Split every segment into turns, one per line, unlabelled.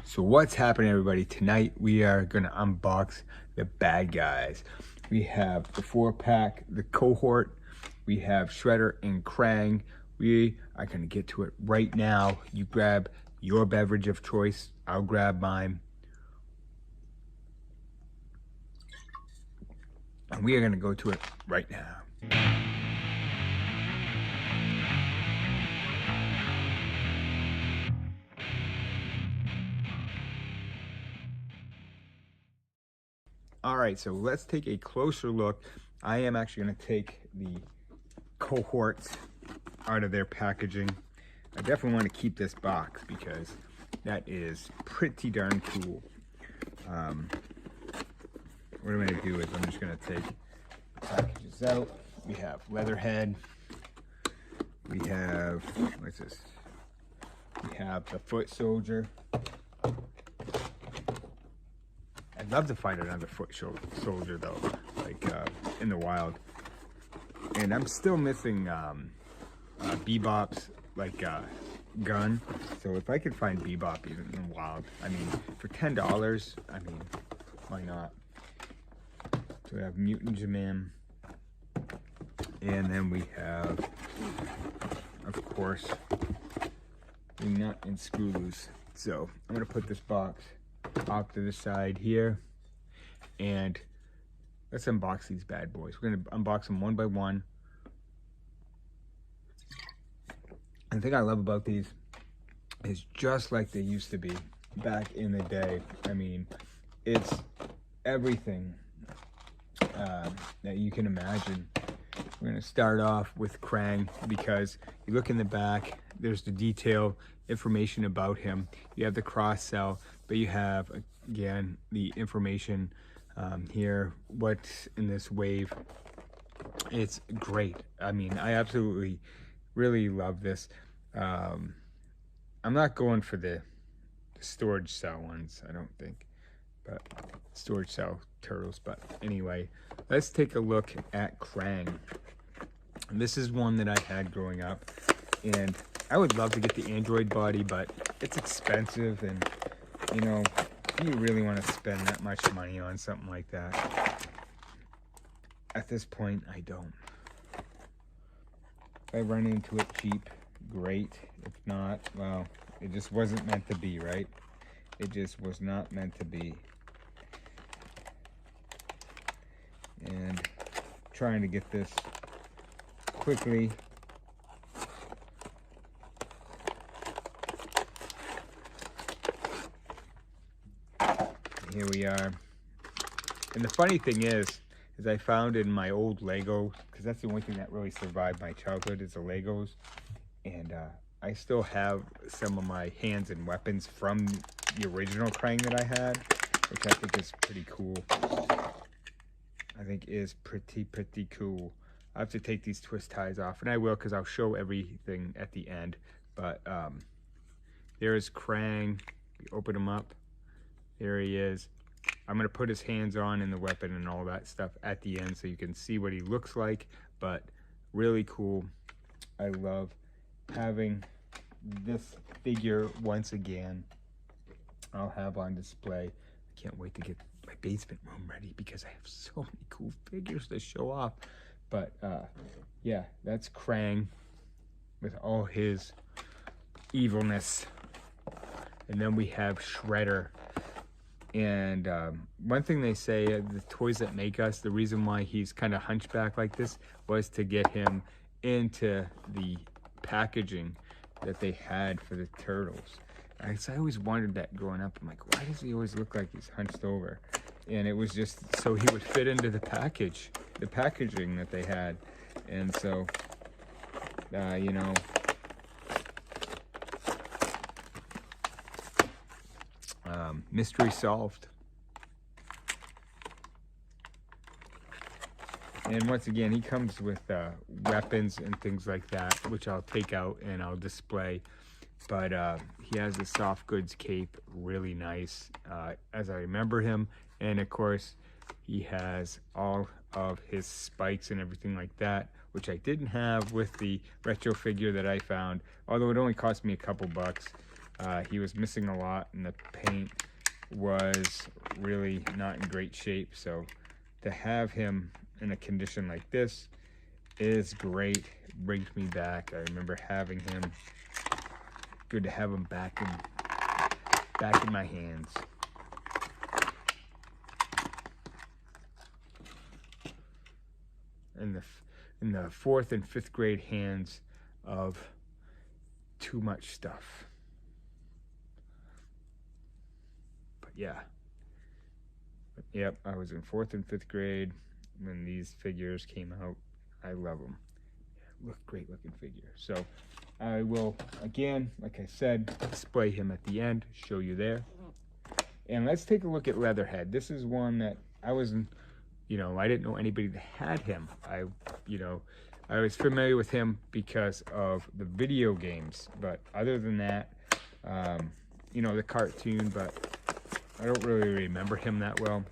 So what's happening, everybody? Tonight we are gonna unbox the bad guys. We have the 4-pack, the cohort. We have Shredder and Krang. We are gonna get to it right now. You grab your beverage of choice. I'll grab mine. And we are gonna go to it right now. All right, so let's take a closer look. I am actually gonna take the cohorts out of their packaging. I definitely want to keep this box because that is pretty darn cool. What I'm going to do is I'm just going to take the packages out. We have Leatherhead. We have, what's this? We have the Foot Soldier. I'd love to find another Foot Soldier though, like in the wild. And I'm still missing Bebop's gun. So if I could find Bebop even in the wild, I mean, for $10, I mean, why not? So we have Mutant Jamin, and then we have, of course, Wingnut and Screws. So I'm gonna put this box off to the side here, and let's unbox these bad boys. We're gonna unbox them one by one. And the thing I love about these is just like they used to be back in the day. I mean, it's everything that you can imagine. We're gonna start off with Krang because you look in the back, there's the detail information about him. You have the cross cell, but you have, again, the information here, what's in this wave. It's great. I mean, I absolutely really love this. I'm not going for the storage cell ones, I don't think, but storage cell turtles. But anyway, let's take a look at Krang. And this is one that I had growing up, and I would love to get the Android body, but it's expensive, and you know, do you really want to spend that much money on something like that? At this point, I don't. If I run into it cheap, great. If not, well, it just wasn't meant to be, right? It just was not meant to be. And trying to get this quickly. Here we are. And the funny thing is I found in my old Legos, because that's the only thing that really survived my childhood is the Legos, and I still have some of my hands and weapons from the original Krang that I had, which I think is pretty cool. I think is pretty cool. I have to take these twist ties off, and I will, because I'll show everything at the end. But there's Krang. We open him up. There he is. I'm going to put his hands on and the weapon and all that stuff at the end so you can see what he looks like, but really cool. I love having this figure once again. I'll have on display. I can't wait to get my basement room ready because I have so many cool figures to show off. But yeah, that's Krang with all his evilness. And then we have Shredder. And one thing they say, the toys that make us, the reason why he's kind of hunchback like this was to get him into the packaging that they had for the turtles. I always wondered that growing up. I'm like, why does he always look like he's hunched over? And it was just so he would fit into the packaging that they had. And so, you know, mystery solved. And once again, he comes with weapons and things like that, which I'll take out and I'll display. But he has a soft goods cape, really nice, as I remember him. And of course, he has all of his spikes and everything like that, which I didn't have with the retro figure that I found, although it only cost me a couple bucks. He was missing a lot, and the paint was really not in great shape. So to have him in a condition like this is great. It brings me back. I remember having him. Good to have him back in my hands. In the 4th and 5th grade hands of too much stuff. But yeah. Yep, I was in 4th and 5th grade when these figures came out. I love them. Look, great looking figure. So I will, again, like I said, display him at the end, show you there. And let's take a look at Leatherhead. This is one that I wasn't, I didn't know anybody that had him. I was familiar with him because of the video games, but other than that, the cartoon, but I don't really remember him that well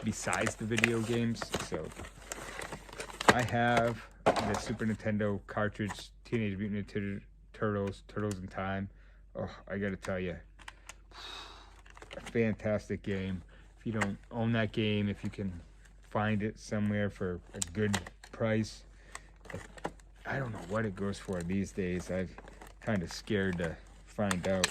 besides the video games. So I have the Super Nintendo cartridge, Teenage Mutant Ninja Turtles, Turtles in Time. Oh, I gotta tell you, a fantastic game. If you don't own that game, if you can find it somewhere for a good price, I don't know what it goes for these days. I'm kind of scared to find out,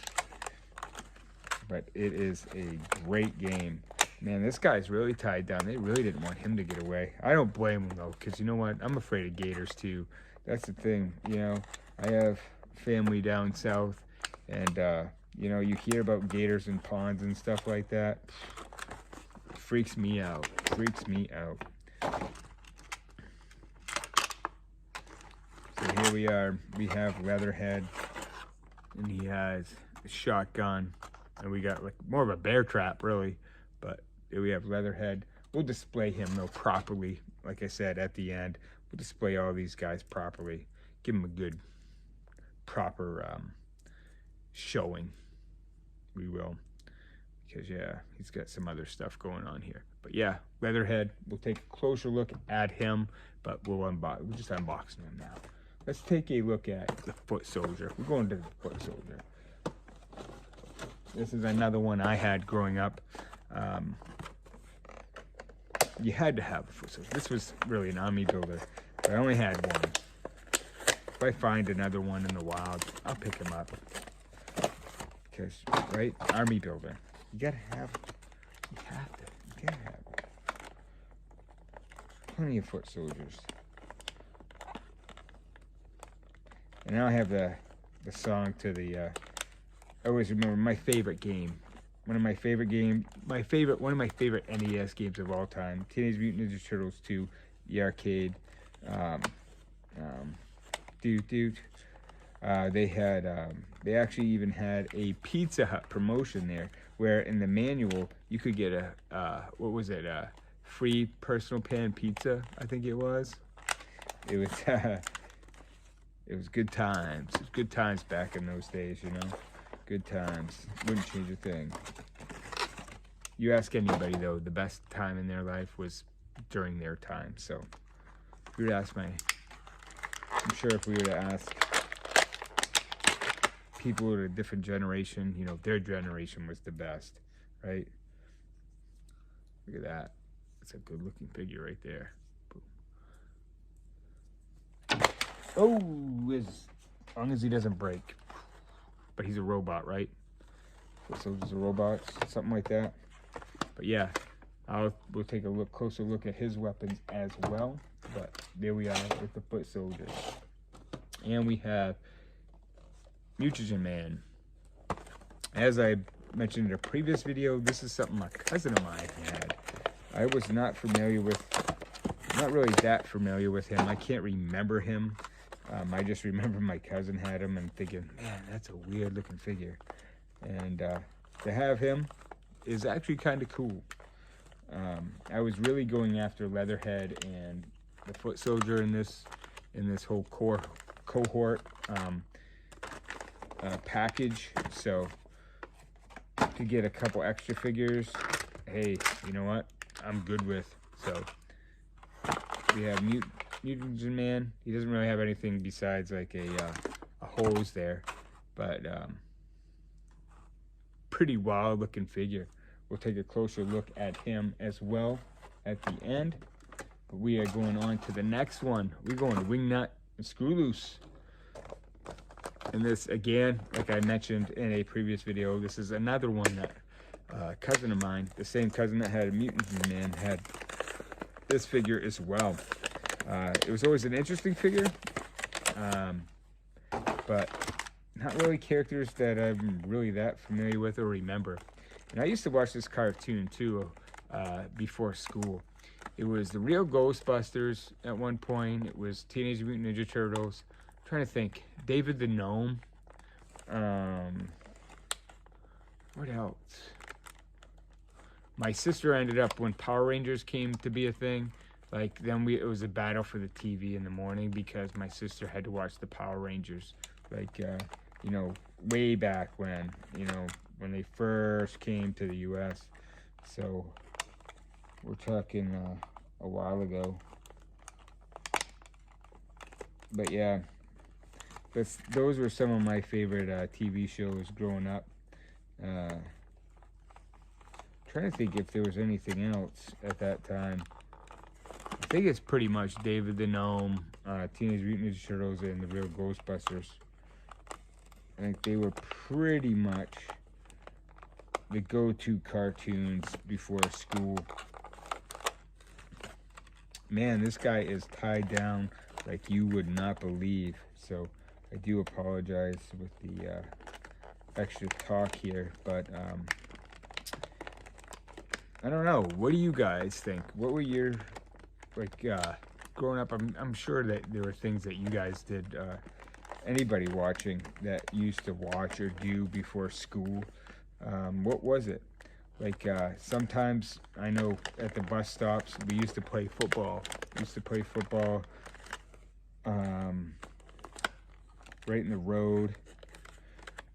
but it is a great game. Man, this guy's really tied down. They really didn't want him to get away. I don't blame him though, because you know what? I'm afraid of gators too. That's the thing, I have family down south, and you hear about gators in ponds and stuff like that. Freaks me out. Freaks me out. So here we are. We have Leatherhead, and he has a shotgun, and we got like more of a bear trap, really. But here we have Leatherhead. We'll display him though properly. Like I said at the end, we'll display all these guys properly. Give him a good, proper showing. We will. Because yeah, he's got some other stuff going on here. But yeah, Leatherhead, we'll take a closer look at him, but we're just unboxing him now. Let's take a look at the Foot Soldier. We're going to the Foot Soldier. This is another one I had growing up. You had to have a Foot Soldier. This was really an army builder, but I only had one. If I find another one in the wild, I'll pick him up. Because, right, army builder. You gotta have it. You gotta have it. Plenty of Foot Soldiers. And now I have the song to the, I always remember my favorite game. One of my favorite NES games of all time. Teenage Mutant Ninja Turtles 2, the arcade. They actually even had a Pizza Hut promotion there, where in the manual you could get a free personal pan pizza, I think it was. It was it was good times. It was good times back in those days, Good times. Wouldn't change a thing. You ask anybody though, the best time in their life was during their time. So if you were to ask I'm sure if we were to ask people of a different generation, their generation was the best, right? Look at that. That's a good looking figure right there. Oh, as long as he doesn't break. But he's a robot, right? So he's a robot, something like that. But yeah, we'll take a closer look at his weapons as well. But there we are with the Foot Soldier. And we have Mutagen Man. As I mentioned in a previous video, this is something my cousin of mine had. I was not really that familiar with him. I can't remember him. I just remember my cousin had him and thinking, man, that's a weird looking figure. And to have him is actually kind of cool. I was really going after Leatherhead and the Foot Soldier in this whole cohort package. So to get a couple extra figures, hey, you know what? I'm good with. So we have Mutagen Man. He doesn't really have anything besides like a hose there, but pretty wild looking figure. We'll take a closer look at him as well at the end. But we are going on to the next one. We're going to Wingnut and Screw Loose. And this, again, like I mentioned in a previous video, this is another one that cousin of mine, the same cousin that had a Mutant Man, had this figure as well. It was always an interesting figure, but not really characters that I'm really that familiar with or remember. And I used to watch this cartoon too before school. It was the real Ghostbusters at one point. It was Teenage Mutant Ninja Turtles. I'm trying to think. David the Gnome. What else? My sister ended up, when Power Rangers came to be a thing, like then it was a battle for the TV in the morning because my sister had to watch the Power Rangers, like you know, way back when, you know, when they first came to the U.S. So we're talking a while ago. But yeah, those were some of my favorite TV shows growing up. Trying to think if there was anything else at that time. I think it's pretty much David the Gnome, Teenage Mutant Ninja Turtles, and the real Ghostbusters. I think they were pretty much the go-to cartoons before school. Man, this guy is tied down like you would not believe. So I do apologize with the extra talk here, but I don't know. What do you guys think? What were your, like, growing up? I'm sure that there were things that you guys did, anybody watching that used to watch or do before school. What was it? Like, sometimes I know at the bus stops, we used to play football. We used to play football right in the road.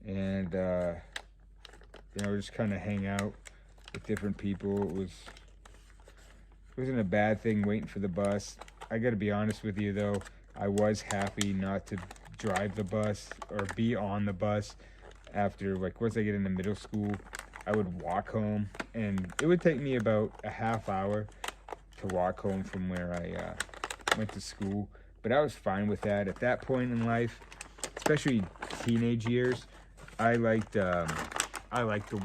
And, you know, just kind of hang out with different people. It wasn't a bad thing waiting for the bus. I gotta be honest with you though, I was happy not to drive the bus or be on the bus after, like, once I get into middle school. I would walk home, and it would take me about a half hour to walk home from where I went to school, but I was fine with that. At that point in life, especially teenage years, I liked the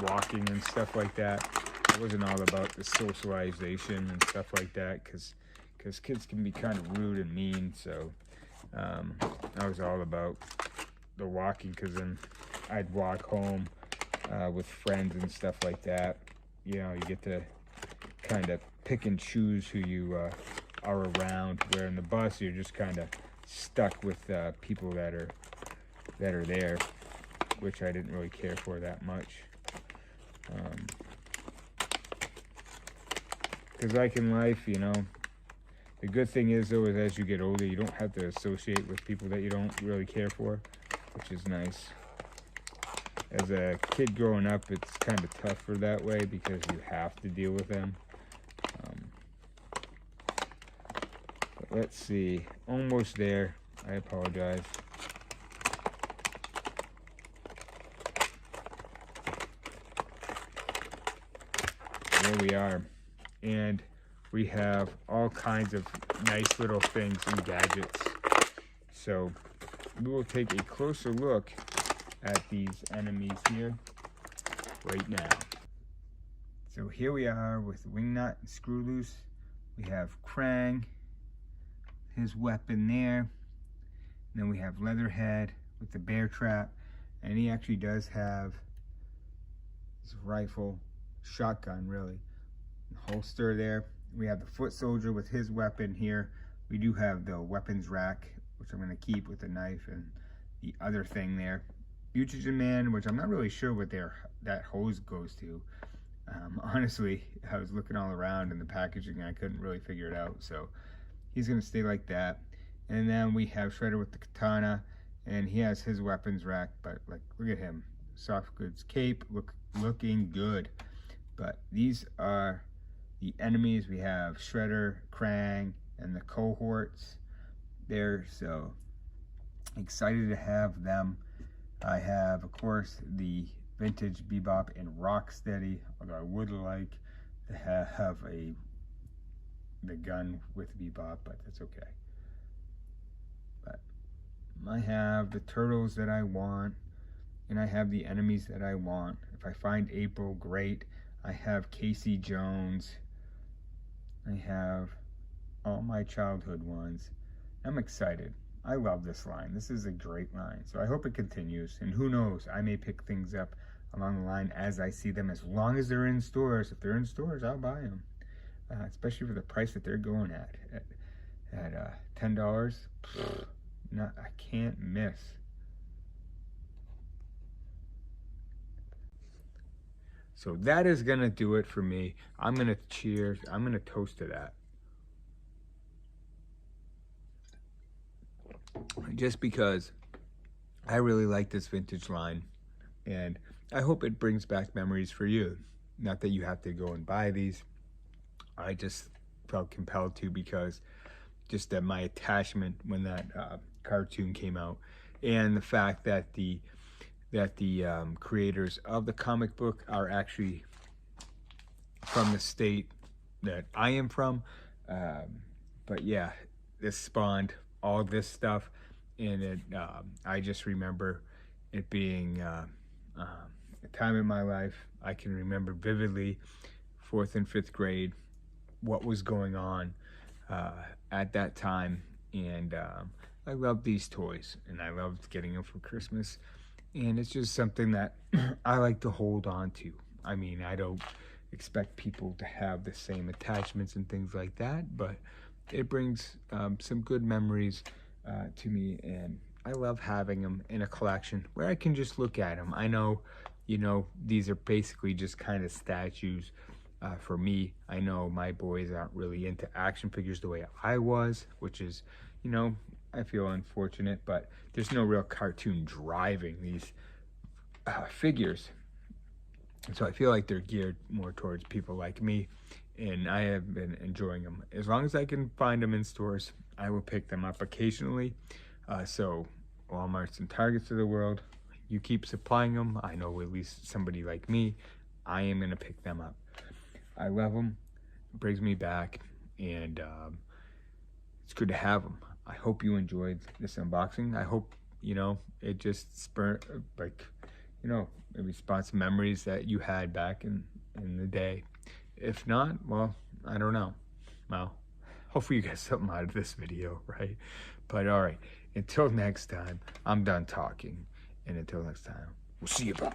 walking and stuff like that. It wasn't all about the socialization and stuff like that, because kids can be kind of rude and mean. So I was all about the walking, because then I'd walk home with friends and stuff like that. You know, you get to kind of pick and choose who you are around, where in the bus you're just kind of stuck with people that are there, which I didn't really care for that much. Because like in life, you know, the good thing is though, is as you get older, you don't have to associate with people that you don't really care for, which is nice. As a kid growing up, it's kind of tougher that way because you have to deal with them. But let's see, almost there. I apologize. There we are. And we have all kinds of nice little things and gadgets. So we will take a closer look at these enemies here right now. So here we are with Wingnut and Screw Loose. We have Krang, his weapon there. And then we have Leatherhead with the bear trap. And he actually does have his rifle, shotgun really, holster there. We have the foot soldier with his weapon here. We do have the weapons rack, which I'm going to keep with the knife and the other thing there. Mutagen Man, which I'm not really sure what that hose goes to. Honestly, I was looking all around in the packaging and I couldn't really figure it out. So he's going to stay like that. And then we have Shredder with the katana, and he has his weapons rack. But like, look at him, soft goods cape, looking good. But these are the enemies. We have Shredder, Krang, and the cohorts there. So excited to have them. I have, of course, the vintage Bebop and Rocksteady, although I would like to have the gun with Bebop, but that's okay. But I have the turtles that I want, and I have the enemies that I want. If I find April, great. I have Casey Jones. I have all my childhood ones. I'm excited. I love this line. This is a great line. So I hope it continues. And who knows, I may pick things up along the line as I see them, as long as they're in stores. If they're in stores, I'll buy them. Especially for the price that they're going at $10. I can't miss. So that is gonna do it for me. I'm gonna cheers. I'm gonna toast to that. Just because I really like this vintage line, and I hope it brings back memories for you. Not that you have to go and buy these. I just felt compelled to, because just that my attachment when that cartoon came out, and the fact that the creators of the comic book are actually from the state that I am from. But yeah, this spawned all this stuff, and it I just remember it being a time in my life. I can remember vividly 4th and 5th grade, what was going on at that time, and I loved these toys, and I loved getting them for Christmas, and it's just something that I like to hold on to. I mean, I don't expect people to have the same attachments and things like that, but it brings some good memories to me, and I love having them in a collection where I can just look at them. I know, you know, these are basically just kind of statues for me. I know my boys aren't really into action figures the way I was, which is, you know, I feel unfortunate, but there's no real cartoon driving these figures. So I feel like they're geared more towards people like me, and I have been enjoying them. As long as I can find them in stores, I will pick them up occasionally. So Walmarts and Targets of the world, you keep supplying them. I know at least somebody like me, I am gonna pick them up. I love them. It brings me back, and it's good to have them. I hope you enjoyed this unboxing. I hope, you know, it just spurred, like, you know, maybe spawned some memories that you had back in the day. If not, well, I don't know. Well, hopefully you got something out of this video, right? But all right, until next time, I'm done talking. And until next time, we'll see you. Bye.